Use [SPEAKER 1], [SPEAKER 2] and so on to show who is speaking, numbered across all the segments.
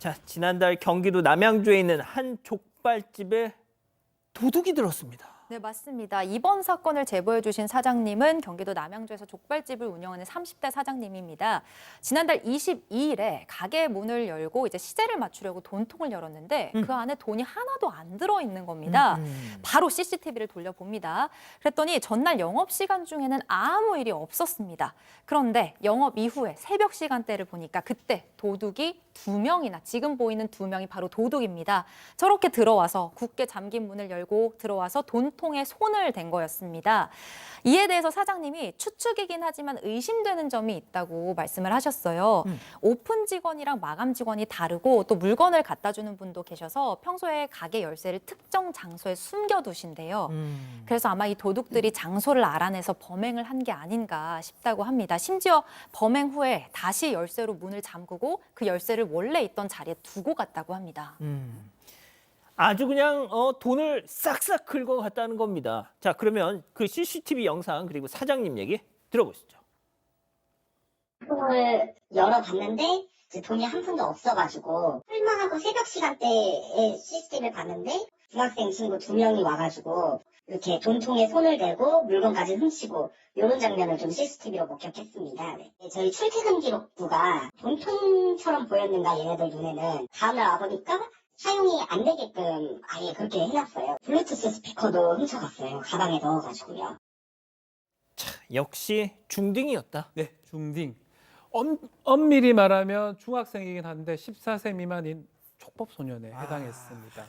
[SPEAKER 1] 자, 지난달 경기도 남양주에 있는 한 족발집에 도둑이 들었습니다.
[SPEAKER 2] 네, 맞습니다. 이번 사건을 제보해 주신 사장님은 경기도 남양주에서 족발집을 운영하는 30대 사장님입니다. 지난달 22일에 가게 문을 열고 이제 시제를 맞추려고 돈통을 열었는데 그 안에 돈이 하나도 안 들어 있는 겁니다. 바로 CCTV를 돌려봅니다. 그랬더니 전날 영업시간 중에는 아무 일이 없었습니다. 그런데 영업 이후에 새벽 시간대를 보니까 그때 도둑이 2명이나 지금 보이는 2명이 바로 도둑입니다. 저렇게 들어와서 굳게 잠긴 문을 열고 들어와서 돈통에 손을 댄 거였습니다. 이에 대해서 사장님이 추측이긴 하지만 의심되는 점이 있다고 말씀을 하셨어요. 오픈 직원이랑 마감 직원이 다르고 또 물건을 갖다 주는 분도 계셔서 평소에 가게 열쇠를 특정 장소에 숨겨두신대요. 그래서 아마 이 도둑들이 장소를 알아내서 범행을 한 게 아닌가 싶다고 합니다. 심지어 범행 후에 다시 열쇠로 문을 잠그고 그 열쇠를 원래 있던 자리에 두고 갔다고 합니다.
[SPEAKER 1] 아주 그냥 돈을 싹싹 긁어 갔다는 겁니다. 자, 그러면 그 CCTV 영상 그리고 사장님 얘기 들어보시죠.
[SPEAKER 3] 통을 열어봤는데 이제 돈이 한 푼도 없어가지고 설마하고 새벽 시간대에 CCTV를 봤는데 중학생 친구 2명이 와가지고 이렇게 돈통에 손을 대고 물건까지 훔치고 이런 장면을 좀 CCTV로 목격했습니다. 네. 저희 출퇴근 기록부가 돈통처럼 보였는가 얘네들 눈에는 다음날 와보니까 사용이 안 되게끔 아예 그렇게 해놨어요. 블루투스 스피커도 훔쳐갔어요. 가방에 넣어가지고요.
[SPEAKER 1] 역시 중딩이었다.
[SPEAKER 4] 네, 중딩. 엄밀히 말하면 중학생이긴 한데 14세 미만인 촉법 소년에 해당했습니다.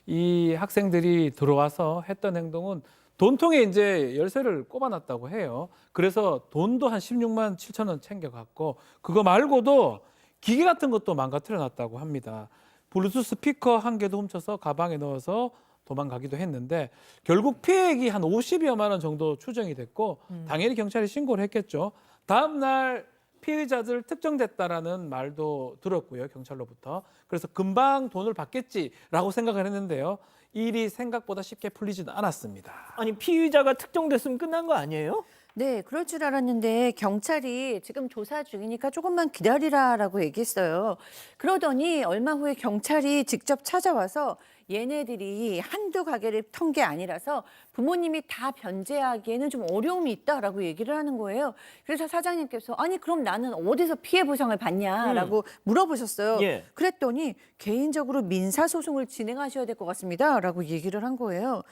[SPEAKER 4] 이 학생들이 들어와서 했던 행동은 돈통에 이제 열쇠를 꼽아놨다고 해요. 그래서 돈도 한 16만 7천 원 챙겨갔고 그거 말고도 기계 같은 것도 망가뜨려놨다고 합니다. 블루투스 스피커 한 개도 훔쳐서 가방에 넣어서 도망가기도 했는데 결국 피해액이 한 50여만 원 정도 추정이 됐고 당연히 경찰에 신고를 했겠죠. 다음 날 피해자들 특정됐다라는 말도 들었고요, 경찰로부터. 그래서 금방 돈을 받겠지라고 생각을 했는데요. 일이 생각보다 쉽게 풀리지는 않았습니다.
[SPEAKER 1] 아니, 피의자가 특정됐으면 끝난 거 아니에요?
[SPEAKER 5] 네, 그럴 줄 알았는데 경찰이 지금 조사 중이니까 조금만 기다리라라고 얘기했어요. 그러더니 얼마 후에 경찰이 직접 찾아와서 얘네들이 한두 가게를 턴 게 아니라서 부모님이 다 변제하기에는 좀 어려움이 있다라고 얘기를 하는 거예요. 그래서 사장님께서 아니 그럼 나는 어디서 피해 보상을 받냐라고 물어보셨어요.
[SPEAKER 1] 예.
[SPEAKER 5] 그랬더니 개인적으로 민사소송을 진행하셔야 될 것 같습니다라고 얘기를 한 거예요.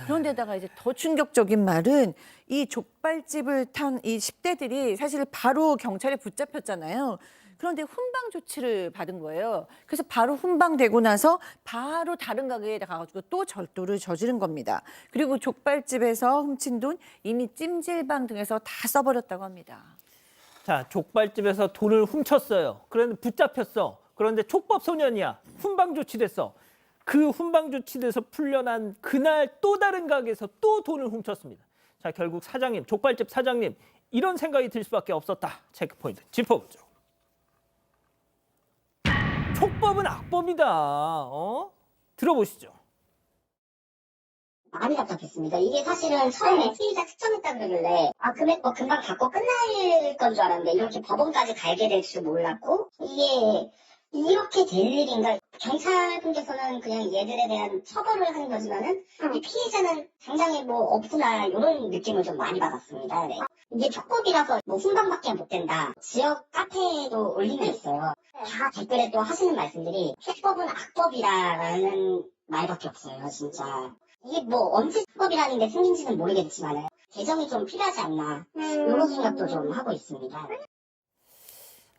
[SPEAKER 5] 그런데다가 이제 더 충격적인 말은 이 족발집을 탄 이 10대들이 사실 바로 경찰에 붙잡혔잖아요. 그런데 훈방 조치를 받은 거예요. 그래서 바로 훈방되고 나서 바로 다른 가게에 가가지고 또 절도를 저지른 겁니다. 그리고 족발집에서 훔친 돈 이미 찜질방 등에서 다 써버렸다고 합니다.
[SPEAKER 1] 자, 족발집에서 돈을 훔쳤어요. 그런데 붙잡혔어. 그런데 촉법 소년이야. 훈방 조치됐어. 그 훈방 조치돼서 풀려난 그날 또 다른 가게에서 또 돈을 훔쳤습니다. 자, 결국 사장님, 족발집 사장님 이런 생각이 들 수밖에 없었다. 체크포인트 짚어보죠. 촉법은 악법이다. 들어보시죠.
[SPEAKER 3] 많이 답답했습니다. 이게 사실은 처음에 피의자 특정했다 그러길래 금액 금방 받고 끝날 건 줄 알았는데 이렇게 법원까지 갈게 될 줄 몰랐고 이게 이렇게 될 일인가. 경찰분께서는 그냥 얘들에 대한 처벌을 하는 거지만은 이 피해자는 당장에 뭐 없구나 이런 느낌을 좀 많이 받았습니다. 네. 이게 촉법이라서 뭐 훈방밖에 못 된다. 지역 카페에도 올린 게 있어요. 다 댓글에 또 하시는 말씀들이 촉법은 악법이라는 말밖에 없어요. 진짜. 이게 뭐 언제 촉법이라는 게 생긴지는 모르겠지만 개정이 좀 필요하지 않나 이런 생각도 좀 하고 있습니다.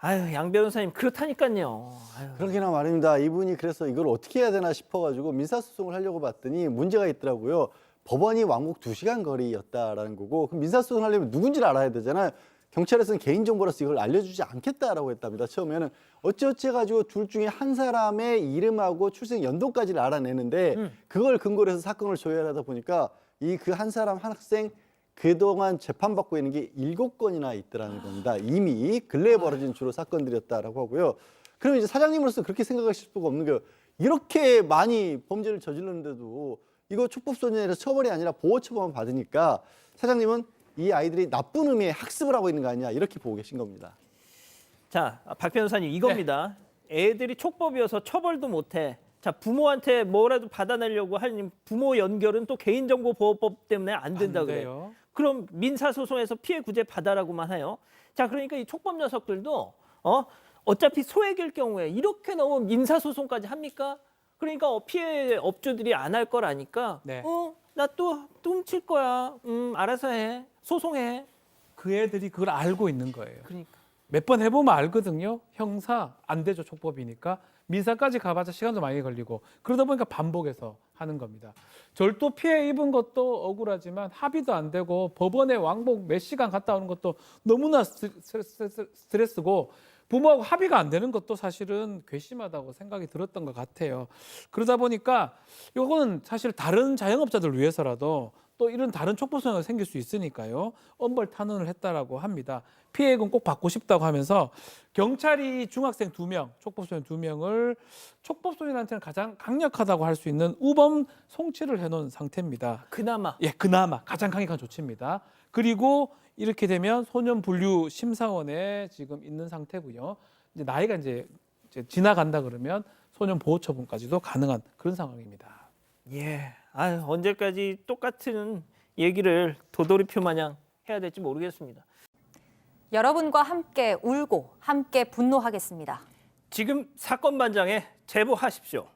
[SPEAKER 1] 아유, 양 변호사님 그렇다니까요. 아유.
[SPEAKER 6] 그러기나 말입니다. 이분이 그래서 이걸 어떻게 해야 되나 싶어가지고 민사소송을 하려고 봤더니 문제가 있더라고요. 법원이 왕복 2시간 거리였다라는 거고 그럼 민사소송을 하려면 누군지를 알아야 되잖아요. 경찰에서는 개인정보라서 이걸 알려주지 않겠다라고 했답니다. 처음에는 어찌어찌 해가지고 둘 중에 한 사람의 이름하고 출생 연도까지를 알아내는데 그걸 근거로 해서 사건을 조율하다 보니까 이 그 한 사람 한 학생 그동안 재판받고 있는 게 7건이나 있더라는 겁니다. 이미 근래에 벌어진 주로 사건들이었다라고 하고요. 그럼 이제 사장님으로서 그렇게 생각하실 수가 없는 게 이렇게 많이 범죄를 저질렀는데도 이거 촉법소년이라서 처벌이 아니라 보호처벌만 받으니까 사장님은 이 아이들이 나쁜 의미의 학습을 하고 있는 거 아니냐 이렇게 보고 계신 겁니다.
[SPEAKER 1] 자, 박 변호사님 이겁니다. 애들이 촉법이어서 처벌도 못해. 자, 부모한테 뭐라도 받아내려고 하니 부모 연결은 또 개인정보보호법 때문에 안 된다
[SPEAKER 4] 안
[SPEAKER 1] 그래.
[SPEAKER 4] 돼요.
[SPEAKER 1] 그럼 민사소송에서 피해 구제 받아라고만 해요. 자, 그러니까 이 촉법 녀석들도 어차피 소액일 경우에 이렇게 너무 민사소송까지 합니까? 그러니까 피해 업주들이 안 할 거라니까.
[SPEAKER 4] 네.
[SPEAKER 1] 나 또 훔칠 거야. 알아서 해. 소송해.
[SPEAKER 4] 그 애들이 그걸 알고 있는 거예요.
[SPEAKER 1] 그러니까.
[SPEAKER 4] 몇 번 해보면 알거든요. 형사 안 되죠, 촉법이니까. 민사까지 가봐자 시간도 많이 걸리고 그러다 보니까 반복해서 하는 겁니다. 절도 피해 입은 것도 억울하지만 합의도 안 되고 법원에 왕복 몇 시간 갔다 오는 것도 너무나 스트레스고 부모하고 합의가 안 되는 것도 사실은 괘씸하다고 생각이 들었던 것 같아요. 그러다 보니까 이거는 사실 다른 자영업자들 위해서라도 또 이런 다른 촉법소송이 생길 수 있으니까요. 엄벌 탄원을 했다라고 합니다. 피해액은 꼭 받고 싶다고 하면서 경찰이 중학생 2명, 촉법소년 2명을 촉법소년한테는 가장 강력하다고 할 수 있는 우범 송치를 해놓은 상태입니다.
[SPEAKER 1] 그나마.
[SPEAKER 4] 예, 그나마 가장 강력한 조치입니다. 그리고 이렇게 되면 소년 분류 심사원에 지금 있는 상태고요. 이제 나이가 이제 지나간다 그러면 소년 보호 처분까지도 가능한 그런 상황입니다.
[SPEAKER 1] 예. 아유, 언제까지 똑같은 얘기를 도돌이표 마냥 해야 될지 모르겠습니다.
[SPEAKER 2] 여러분과 함께 울고 함께 분노하겠습니다.
[SPEAKER 1] 지금 사건 반장에 제보하십시오.